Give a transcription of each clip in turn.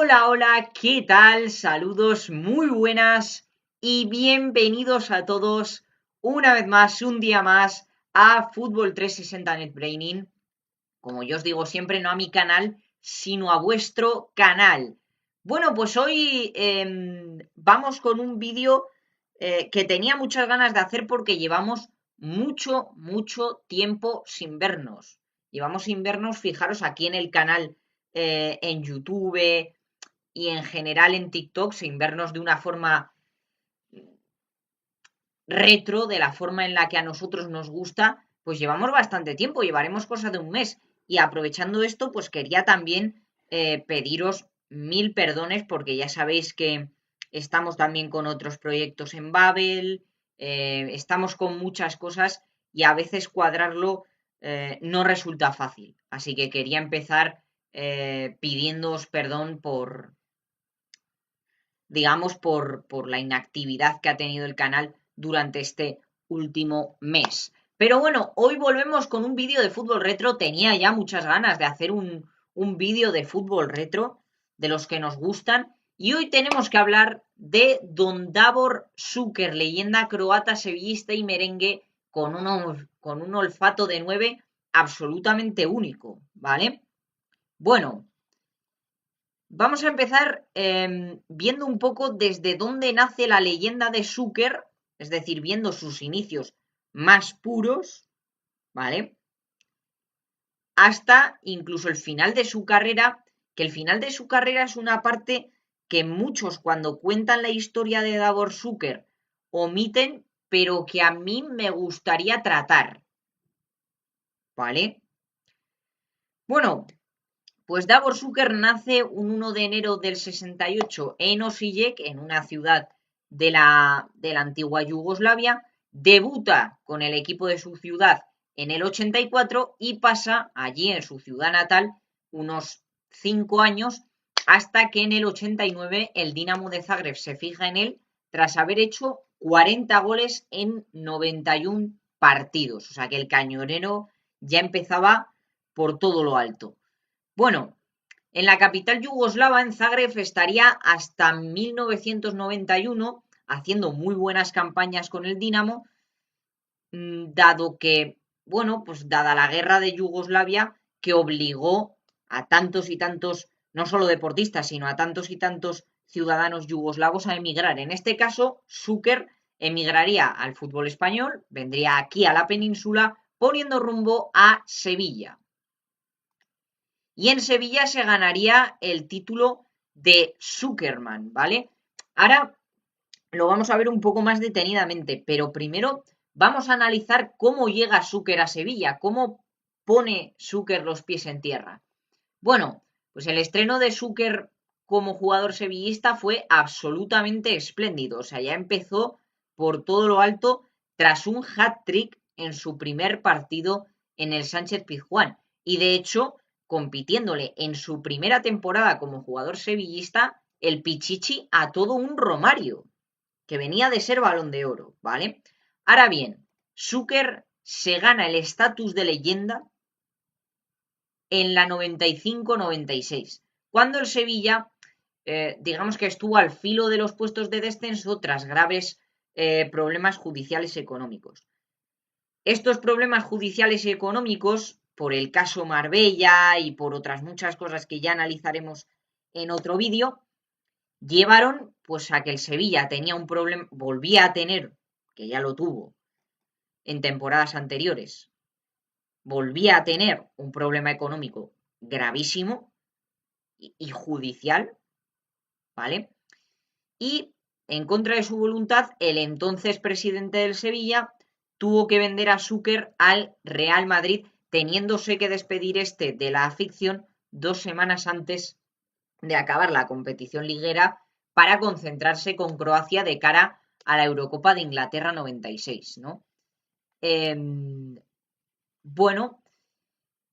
Hola, hola, ¿qué tal? Saludos muy buenas y bienvenidos a todos una vez más, un día más a Fútbol 360 NetBraining. Como yo os digo siempre, no a mi canal, sino a vuestro canal. Bueno, pues hoy vamos con un vídeo que tenía muchas ganas de hacer porque llevamos mucho tiempo sin vernos. Llevamos sin vernos, fijaros, aquí en el canal, en YouTube y en general en TikTok, sin vernos de una forma retro, de la forma en la que a nosotros nos gusta, pues llevamos bastante tiempo, llevaremos cosa de un mes. Y aprovechando esto, pues quería también pediros mil perdones porque ya sabéis que estamos también con otros proyectos en Babel, estamos con muchas cosas y a veces cuadrarlo no resulta fácil. Así que quería empezar pidiéndoos perdón digamos, por la inactividad que ha tenido el canal durante este último mes. Pero bueno, hoy volvemos con un vídeo de fútbol retro. Tenía ya muchas ganas de hacer un vídeo de fútbol retro, de los que nos gustan. Y hoy tenemos que hablar de Don Davor Šuker, leyenda croata, sevillista y merengue con un olfato de 9 absolutamente único, ¿vale? Bueno, vamos a empezar viendo un poco desde dónde nace la leyenda de Šuker, es decir, viendo sus inicios más puros, ¿vale? Hasta incluso el final de su carrera, que el final de su carrera es una parte que muchos cuando cuentan la historia de Davor Šuker omiten, pero que a mí me gustaría tratar, ¿vale? Bueno, pues Davor Šuker nace un 1 de enero del 68 en Osijek, en una ciudad de la antigua Yugoslavia, debuta con el equipo de su ciudad en el 84 y pasa allí en su ciudad natal unos 5 años hasta que en el 89 el Dinamo de Zagreb se fija en él tras haber hecho 40 goles en 91 partidos. O sea que el cañonero ya empezaba por todo lo alto. Bueno, en la capital yugoslava, en Zagreb, estaría hasta 1991 haciendo muy buenas campañas con el Dinamo, dado que, bueno, pues dada la guerra de Yugoslavia que obligó a tantos y tantos, no solo deportistas, sino a tantos y tantos ciudadanos yugoslavos a emigrar. En este caso, Šuker emigraría al fútbol español, vendría aquí a la península, poniendo rumbo a Sevilla. Y en Sevilla se ganaría el título de Zuckerman, ¿vale? Ahora lo vamos a ver un poco más detenidamente, pero primero vamos a analizar cómo llega Zucker a Sevilla, cómo pone Zucker los pies en tierra. Bueno, pues el estreno de Zucker como jugador sevillista fue absolutamente espléndido, o sea, ya empezó por todo lo alto tras un hat-trick en su primer partido en el Sánchez Pizjuán y de hecho compitiéndole en su primera temporada como jugador sevillista el Pichichi a todo un Romario, que venía de ser Balón de Oro, ¿vale? Ahora bien, Zucker se gana el estatus de leyenda en la 95-96, cuando el Sevilla, digamos que estuvo al filo de los puestos de descenso tras graves problemas judiciales y económicos. Estos problemas judiciales y económicos, por el caso Marbella y por otras muchas cosas que ya analizaremos en otro vídeo, llevaron pues a que el Sevilla tenía un problema, volvía a tener, que ya lo tuvo en temporadas anteriores, volvía a tener un problema económico gravísimo y judicial, ¿vale? Y en contra de su voluntad, el entonces presidente del Sevilla tuvo que vender a Zucker al Real Madrid, teniéndose que despedir de la afición 2 semanas antes de acabar la competición liguera para concentrarse con Croacia de cara a la Eurocopa de Inglaterra 96, ¿no? Bueno,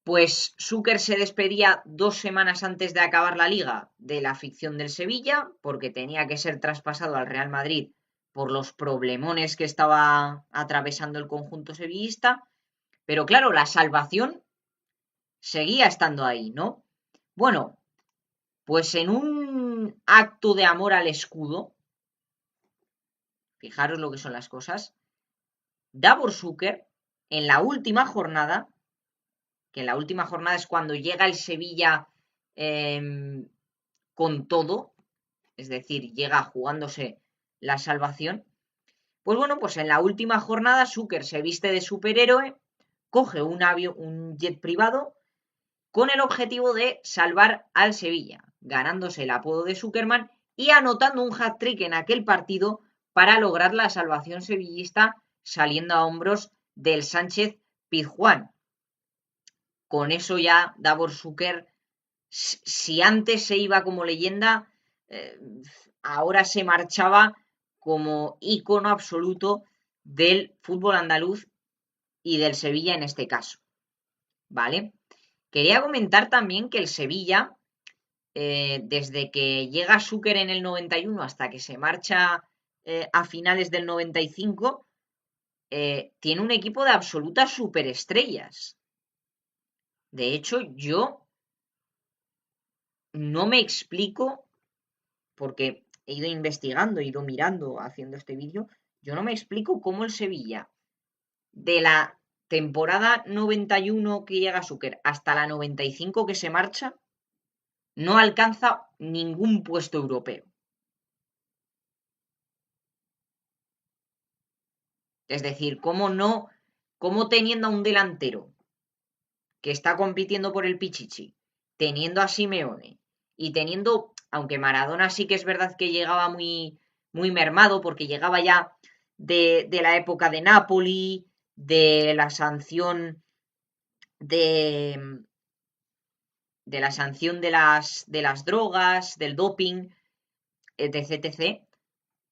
pues Zucker se despedía 2 semanas antes de acabar la liga de la afición del Sevilla, porque tenía que ser traspasado al Real Madrid por los problemones que estaba atravesando el conjunto sevillista. Pero claro, la salvación seguía estando ahí, ¿no? Bueno, pues en un acto de amor al escudo. Fijaros lo que son las cosas. Davor Šuker, en la última jornada, que en la última jornada es cuando llega el Sevilla con todo, es decir, llega jugándose la salvación. Pues bueno, pues en la última jornada Šuker se viste de superhéroe, coge un jet privado con el objetivo de salvar al Sevilla, ganándose el apodo de Superman y anotando un hat-trick en aquel partido para lograr la salvación sevillista saliendo a hombros del Sánchez Pizjuán. Con eso ya Davor Šuker, si antes se iba como leyenda, ahora se marchaba como ícono absoluto del fútbol andaluz y del Sevilla en este caso. ¿Vale? Quería comentar también que el Sevilla, desde que llega Šuker en el 91 hasta que se marcha a finales del 95, tiene un equipo de absolutas superestrellas. De hecho, yo no me explico, porque he ido investigando, he ido mirando, haciendo este vídeo, yo no me explico cómo el Sevilla, de la temporada 91 que llega Šuker hasta la 95 que se marcha, no alcanza ningún puesto europeo. Es decir, cómo teniendo a un delantero que está compitiendo por el Pichichi, teniendo a Simeone y teniendo, aunque Maradona sí que es verdad que llegaba muy, muy mermado, porque llegaba ya de la época de Napoli, de la sanción de las drogas, del doping, etc, etc.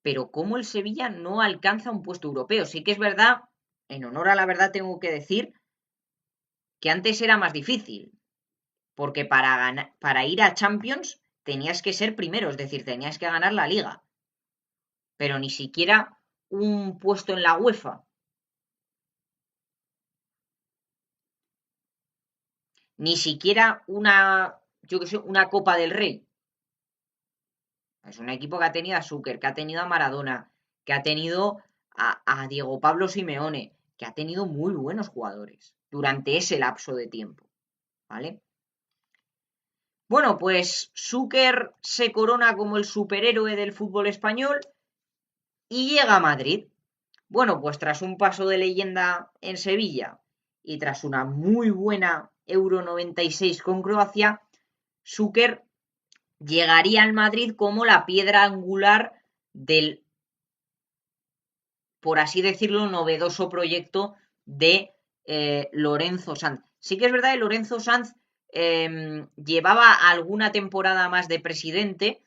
Pero cómo el Sevilla no alcanza un puesto europeo. Sí que es verdad, en honor a la verdad tengo que decir que antes era más difícil, porque para ir a Champions tenías que ser primero, es decir, tenías que ganar la liga, pero ni siquiera un puesto en la UEFA, ni siquiera una Copa del Rey. Es un equipo que ha tenido a Šuker, que ha tenido a Maradona, que ha tenido a Diego Pablo Simeone, que ha tenido muy buenos jugadores durante ese lapso de tiempo, ¿vale? Bueno, pues Šuker se corona como el superhéroe del fútbol español y llega a Madrid. Bueno, pues tras un paso de leyenda en Sevilla y tras una muy buena Euro 96 con Croacia, Šuker llegaría al Madrid como la piedra angular del, por así decirlo, novedoso proyecto de Lorenzo Sanz. Sí que es verdad que Lorenzo Sanz llevaba alguna temporada más de presidente,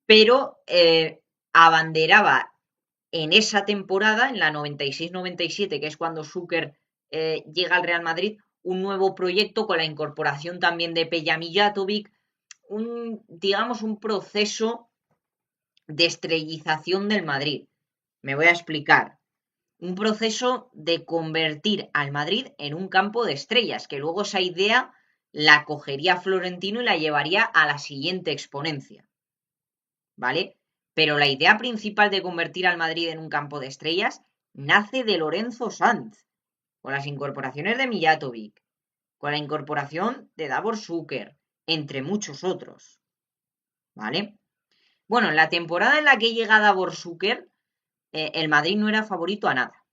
pero abanderaba en esa temporada, en la 96-97, que es cuando Šuker llega al Real Madrid, un nuevo proyecto con la incorporación también de Peja Mijatovic, digamos, un proceso de estrellización del Madrid. Me voy a explicar. Un proceso de convertir al Madrid en un campo de estrellas, que luego esa idea la cogería Florentino y la llevaría a la siguiente exponencia. ¿Vale? Pero la idea principal de convertir al Madrid en un campo de estrellas nace de Lorenzo Sanz, con las incorporaciones de Mijatovic, con la incorporación de Davor Šuker, entre muchos otros. ¿Vale? Bueno, en la temporada en la que llega Davor Šuker, el Madrid no era favorito a nada.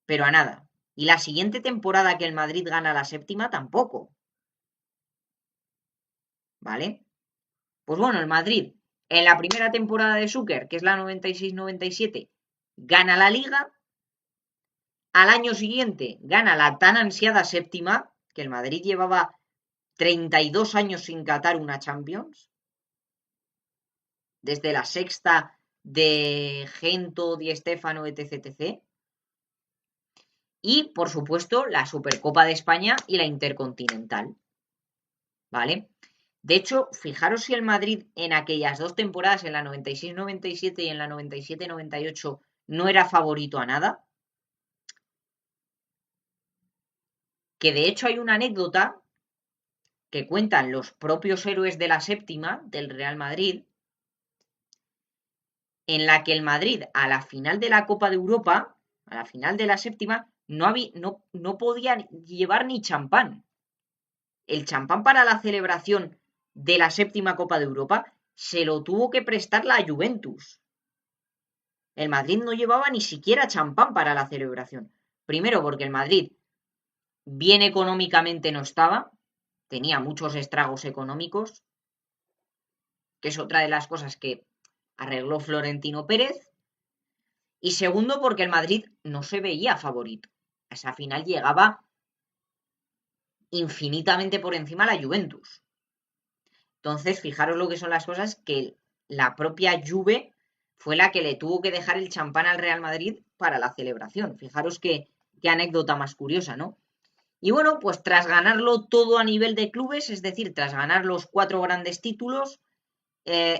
Pero a nada. Y la siguiente temporada que el Madrid gana la séptima tampoco. ¿Vale? Pues bueno, el Madrid en la primera temporada de Šuker, que es la 96-97, gana la Liga. Al año siguiente gana la tan ansiada séptima, que el Madrid llevaba 32 años sin catar una Champions. Desde la sexta de Gento, Di Stéfano, etc, etc. Y, por supuesto, la Supercopa de España y la Intercontinental. ¿Vale? De hecho, fijaros si el Madrid en aquellas dos temporadas, en la 96-97 y en la 97-98, no era favorito a nada. Que de hecho hay una anécdota que cuentan los propios héroes de la séptima del Real Madrid, en la que el Madrid a la final de la Copa de Europa, a la final de la séptima, no podía llevar ni champán. El champán para la celebración de la séptima Copa de Europa se lo tuvo que prestar la Juventus. El Madrid no llevaba ni siquiera champán para la celebración. Primero porque el Madrid bien económicamente no estaba, tenía muchos estragos económicos, que es otra de las cosas que arregló Florentino Pérez. Y segundo porque el Madrid no se veía favorito. A esa final llegaba infinitamente por encima la Juventus. Entonces, fijaros lo que son las cosas, que la propia Juve fue la que le tuvo que dejar el champán al Real Madrid para la celebración. Fijaros qué anécdota más curiosa, ¿no? Y bueno, pues tras ganarlo todo a nivel de clubes, es decir, tras ganar los 4 grandes títulos,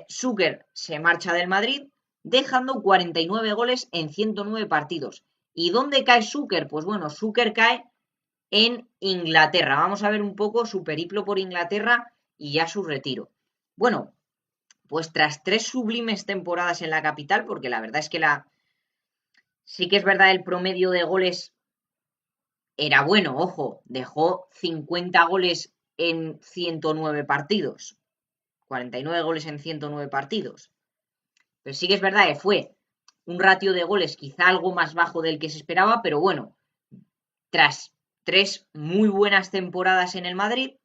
Zucker se marcha del Madrid, dejando 49 goles en 109 partidos. ¿Y dónde cae Zucker? Pues bueno, Zucker cae en Inglaterra. Vamos a ver un poco su periplo por Inglaterra y ya su retiro. Bueno, pues tras 3 sublimes temporadas en la capital, porque la verdad es que sí que es verdad el promedio de goles era bueno, ojo, dejó 50 goles en 109 partidos, 49 goles en 109 partidos. Pero sí que es verdad que fue un ratio de goles quizá algo más bajo del que se esperaba, pero bueno, tras 3 muy buenas temporadas en el Madrid,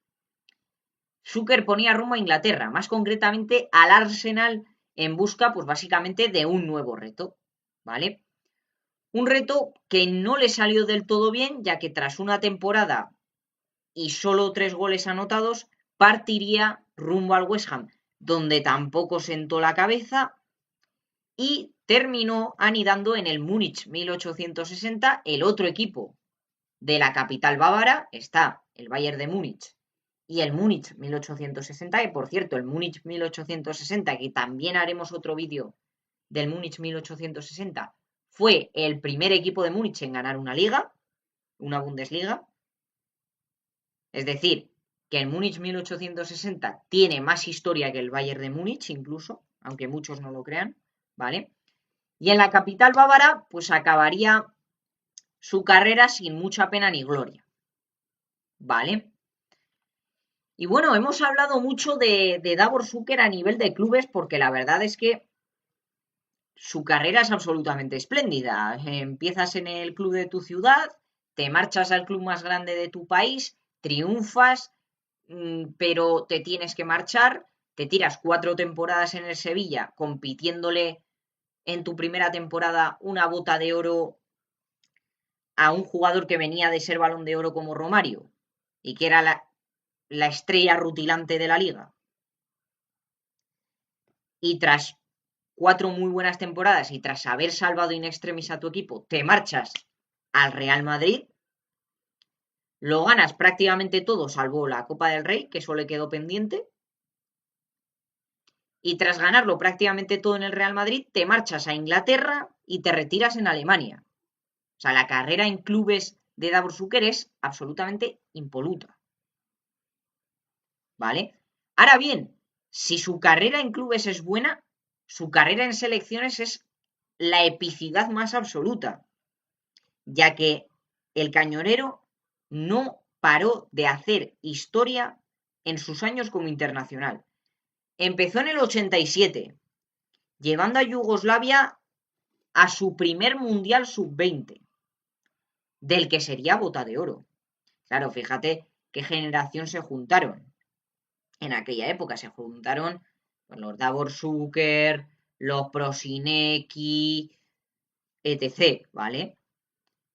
Zucker ponía rumbo a Inglaterra, más concretamente al Arsenal, en busca, pues básicamente, de un nuevo reto, ¿vale? Un reto que no le salió del todo bien, ya que tras una temporada y solo 3 goles anotados, partiría rumbo al West Ham, donde tampoco sentó la cabeza y terminó anidando en el Múnich 1860, el otro equipo de la capital bávara. Está el Bayern de Múnich y el Múnich 1860, que por cierto, el Múnich 1860, que también haremos otro vídeo del Múnich 1860, fue el primer equipo de Múnich en ganar una liga, una Bundesliga. Es decir, que el Múnich 1860 tiene más historia que el Bayern de Múnich, incluso, aunque muchos no lo crean, ¿vale? Y en la capital bávara, pues acabaría su carrera sin mucha pena ni gloria, ¿vale? Y bueno, hemos hablado mucho de Davor Zucker a nivel de clubes, porque la verdad es que su carrera es absolutamente espléndida. Empiezas en el club de tu ciudad, te marchas al club más grande de tu país, triunfas, pero te tienes que marchar, te tiras 4 temporadas en el Sevilla compitiéndole en tu primera temporada una bota de oro a un jugador que venía de ser Balón de Oro como Romario y que era la estrella rutilante de la liga. Y tras 4 muy buenas temporadas y tras haber salvado in extremis a tu equipo, te marchas al Real Madrid, lo ganas prácticamente todo, salvo la Copa del Rey, que solo le quedó pendiente, y tras ganarlo prácticamente todo en el Real Madrid, te marchas a Inglaterra y te retiras en Alemania. O sea, la carrera en clubes de Davor Zucker es absolutamente impoluta. ¿Vale? Ahora bien, si su carrera en clubes es buena, su carrera en selecciones es la epicidad más absoluta, ya que el cañonero no paró de hacer historia en sus años como internacional. Empezó en el 87, llevando a Yugoslavia a su primer Mundial Sub-20, del que sería bota de oro. Claro, fíjate qué generación se juntaron. En aquella época se juntaron los Davor Zucker, los Prosinecki, etc., ¿vale?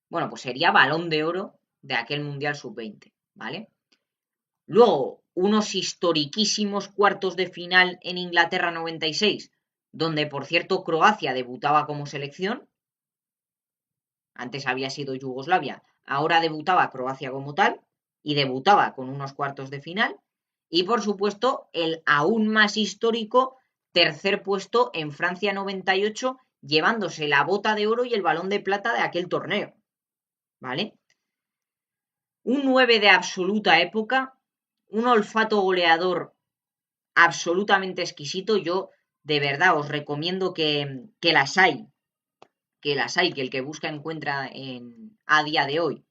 Bueno, pues sería Balón de Oro de aquel Mundial Sub-20, ¿vale? Luego, unos historiquísimos cuartos de final en Inglaterra 96, donde, por cierto, Croacia debutaba como selección. Antes había sido Yugoslavia, ahora debutaba Croacia como tal, y debutaba con unos cuartos de final. Y, por supuesto, el aún más histórico tercer puesto en Francia 98, llevándose la bota de oro y el balón de plata de aquel torneo, ¿vale? Un 9 de absoluta época, un olfato goleador absolutamente exquisito. Yo de verdad os recomiendo que las hay, que el que busca encuentra a día de hoy.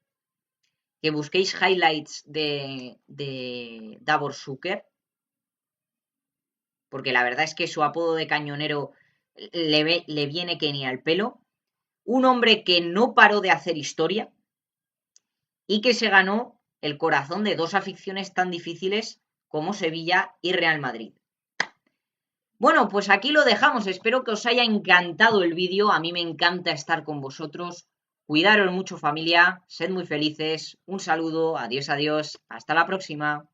Que busquéis highlights de Davor Suker, porque la verdad es que su apodo de cañonero le viene que ni al pelo. Un hombre que no paró de hacer historia y que se ganó el corazón de dos aficiones tan difíciles como Sevilla y Real Madrid. Bueno, pues aquí lo dejamos. Espero que os haya encantado el vídeo. A mí me encanta estar con vosotros. Cuidaros mucho, familia. Sed muy felices. Un saludo. Adiós, adiós. Hasta la próxima.